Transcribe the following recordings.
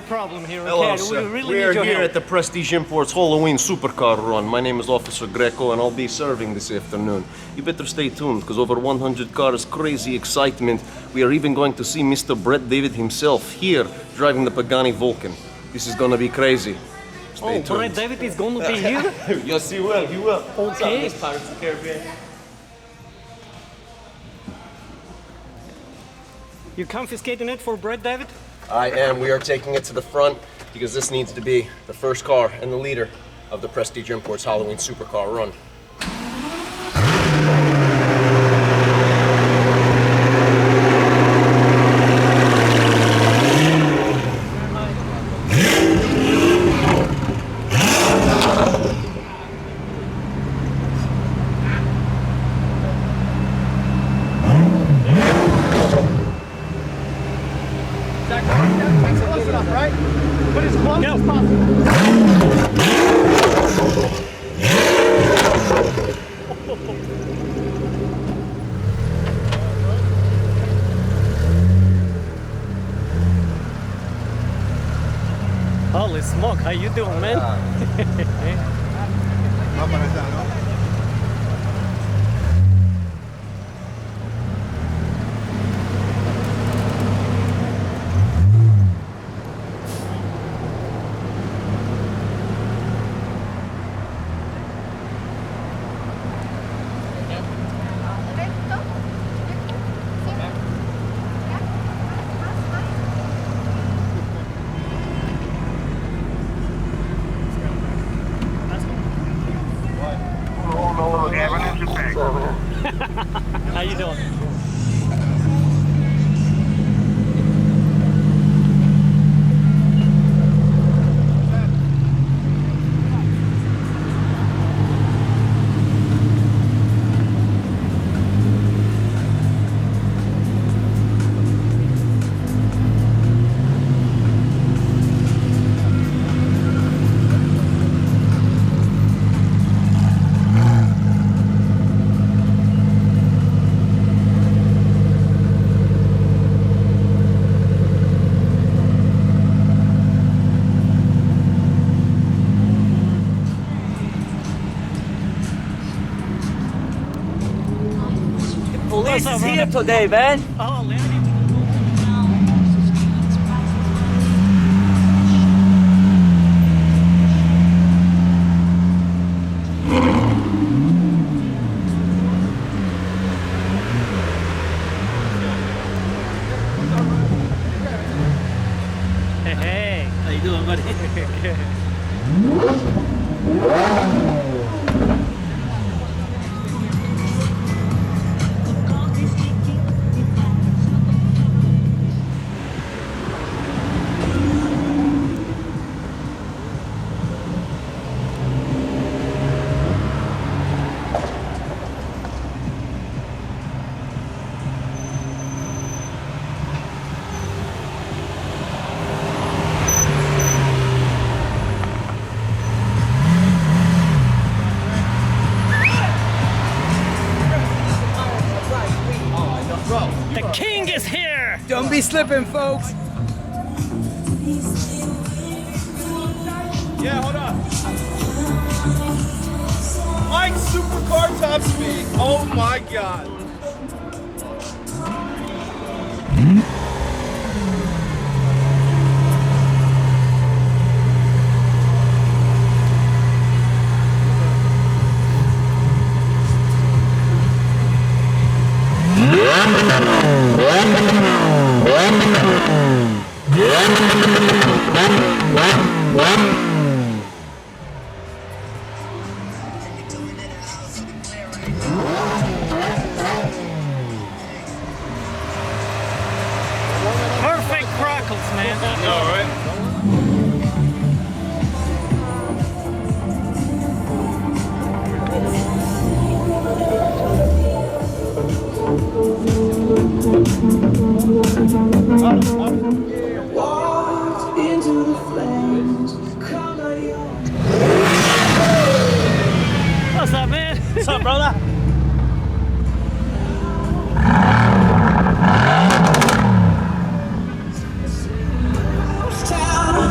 problem here, Hello, okay? sir. We really We need are your here help. at the Prestige Imports Halloween Supercar Run. My name is Officer Greco and I'll be serving this afternoon. You better stay tuned because over 100 cars, crazy excitement. We are even going to see Mr. Brett David himself here driving the Pagani Vulcan. This is gonna be crazy. Stay tuned. Brett David is going to be here? Yes, he will, he will. Okay. What's up, Miss Pirates of the Caribbean? You confiscating it for Brett David? I am. We are taking it to the front because this needs to be the first car and the leader of the Prestige Imports Halloween Supercar Run. Close enough, right? But as close as possible. Holy smoke, how you doing, man? How you doing? Police is here today, man. Oh, Lenny. Hey, How you doing, buddy? the king is here! Don't be slipping, folks. Yeah, hold on. Mike Supercar top speed. Oh my god. Perfect crackles, man. All right. Into the flames, color your What's up, man? What's up, brother? town.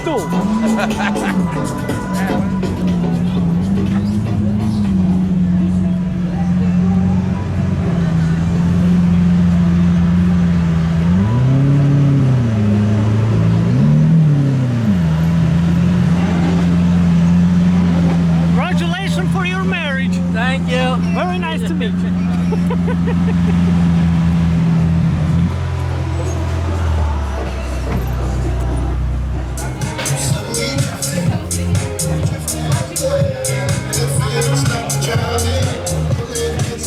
do? Congratulations for your marriage. Thank you. Very nice to meet you.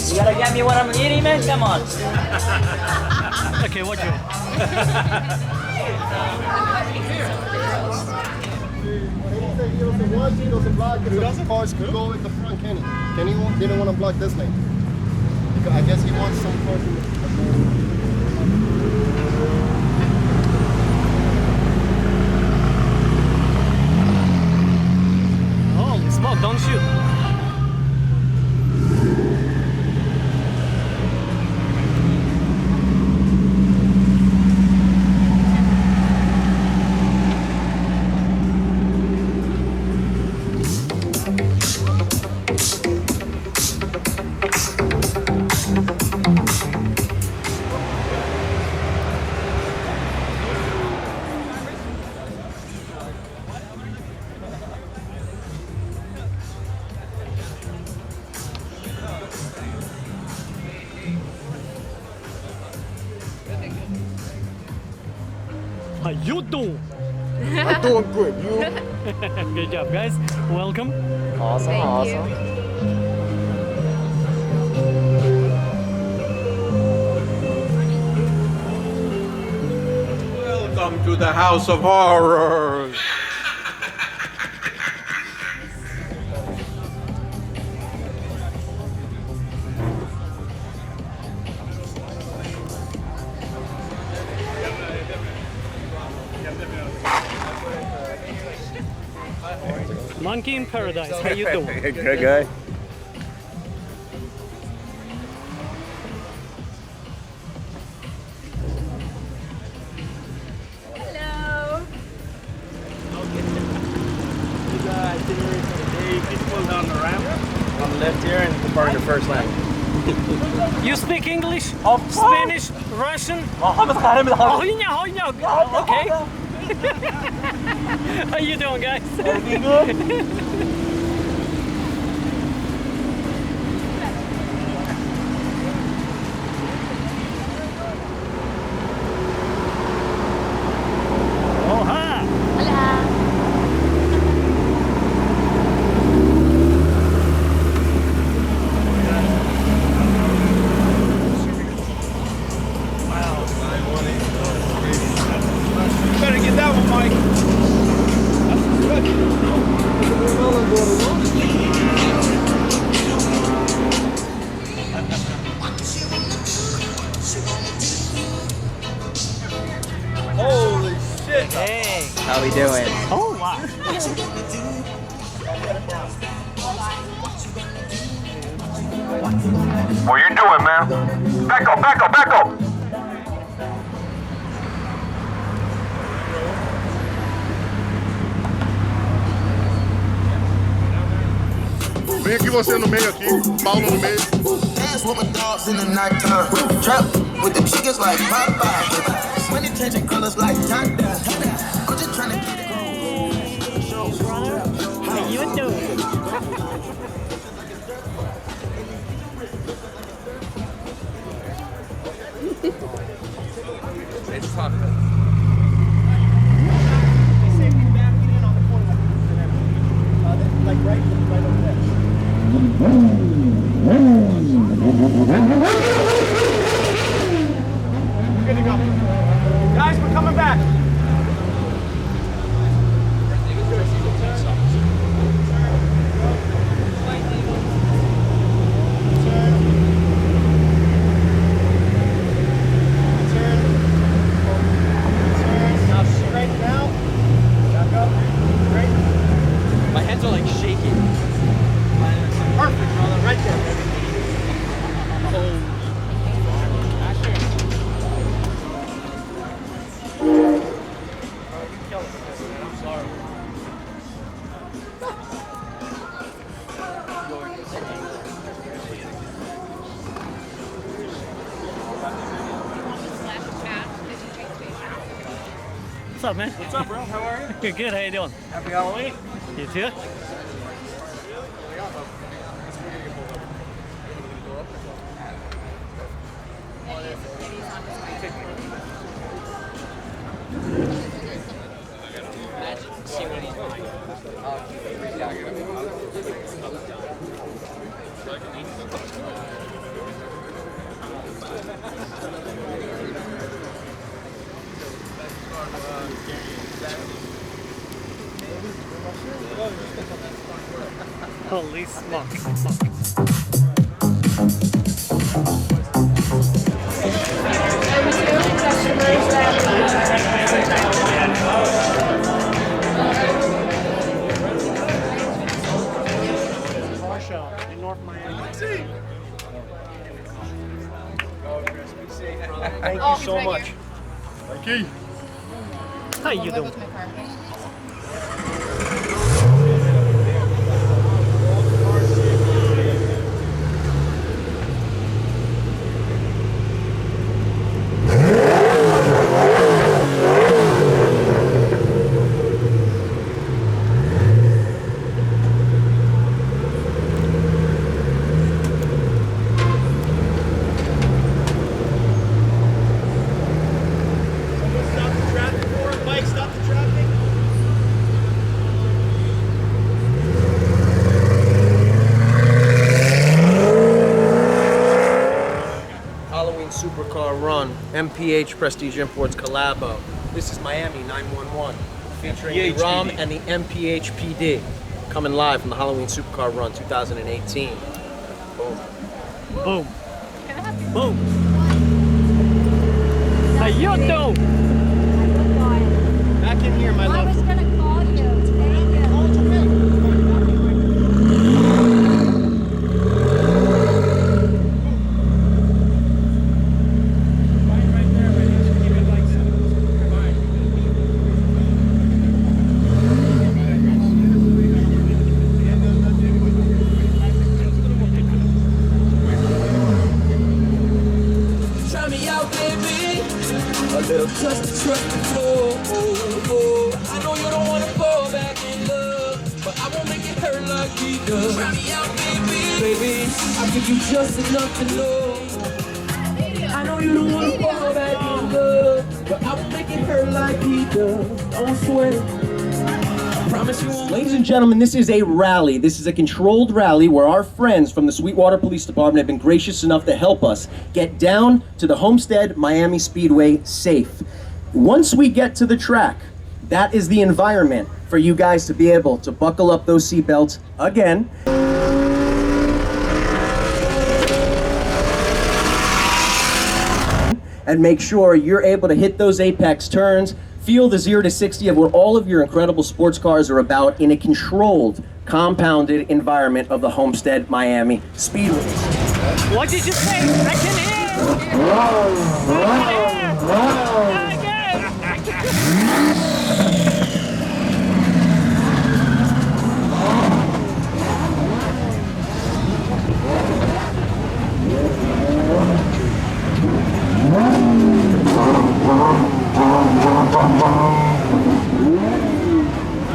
You gotta get me what I'm eating, man? Come on. Okay, what you? He doesn't block it. The cars could go in the front, Kenny. Kenny didn't want to block this lane. I guess he wants some cars in the Holy smoke, don't shoot. How you doing? I'm doing good. You? Good job, guys. Welcome. Awesome, awesome. Welcome to the House of Horrors. Monkey in Paradise. How you doing? Good guy. Hello. Down the ramp. On the left here and park the first lane. You speak English? Of Spanish? Russian? Oh, yeah. Okay. How you doing, guys? Oh, hi. Hola. You better get that one, Mike. Holy shit. Hey. How we doing? Oh, wow. What you doing, man? Back up, back up, back up! Vem aqui você no meio aqui, Paulo no meio. Dance with my dogs in the nighttime. Trap with the chickens like Popeye. Money changing colors like Tonda. I'm just trying to get it. How you doing? Like right over there. Good to go. Guys, we're coming back. Now straighten out. Back up. Straighten. My hands are like shaking. up, man? What's up, bro? How are you? Good, good. How you doing? Happy Halloween. You too? Holy smokes. In North Miami. Thank you so much. Aqui. How you doing? Stop the traffic for it. Mike, stop the traffic. Halloween Supercar Run, MPH Prestige Imports Collabo. This is Miami 911, featuring the ROM and the MPH PD. Coming live from the Halloween Supercar Run 2018. Boom. Boom. Boom. How you doing? Back in here, my I love. was gonna call you. Thank you. Try me out, baby. A little touch to trust the flow. I know you don't wanna fall back in love, but I won't make it hurt like we do. Try me out, baby. Baby, I'll give you just enough to know. I know you don't wanna fall back in love, but I won't make it hurt like we do. Don't sweat it. Promise you won't. Ladies and gentlemen, this is a rally. This is a controlled rally where our friends from the Sweetwater Police Department have been gracious enough to help us get down to the Homestead Miami Speedway safe. Once we get to the track, that is the environment for you guys to be able to buckle up those seatbelts again. And make sure you're able to hit those apex turns, feel the 0 to 60 of what all of your incredible sports cars are about in a controlled, compounded environment of the Homestead Miami Speedway. What did you say? I can hear! I can hear! Again!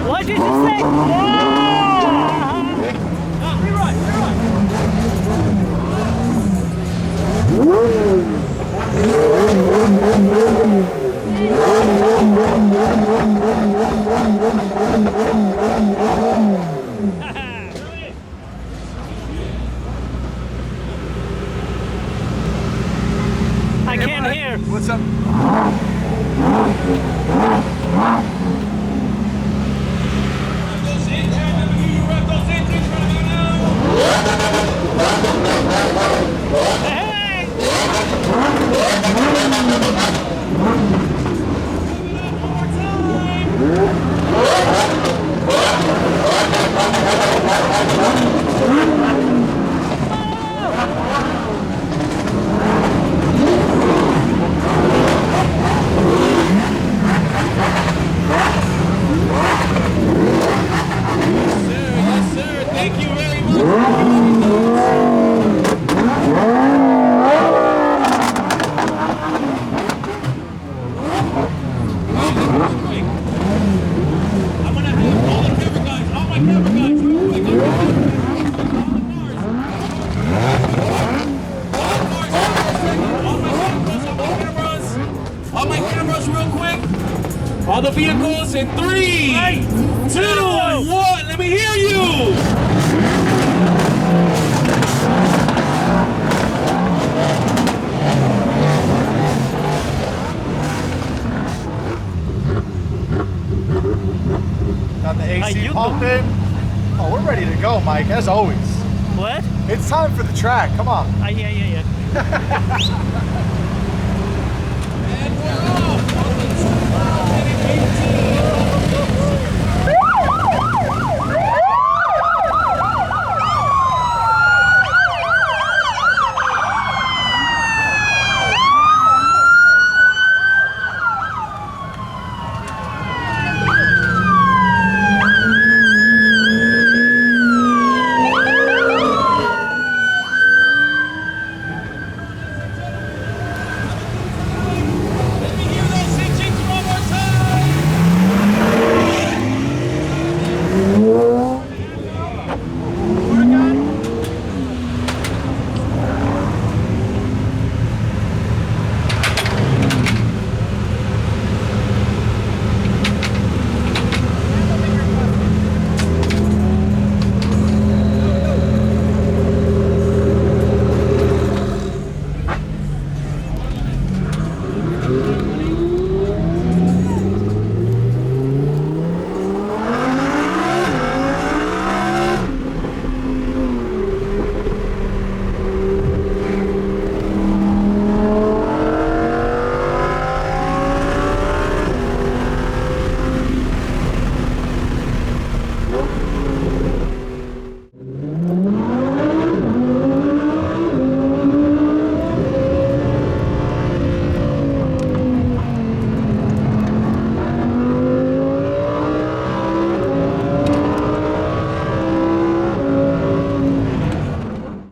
What did you say? I can't hear. What's up? All the vehicles in 3, 2, 1. Let me hear you. Got the AC you pumping. Oh, we're ready to go, Mike, as always. What? It's time for the track. Come on. Yeah. And we're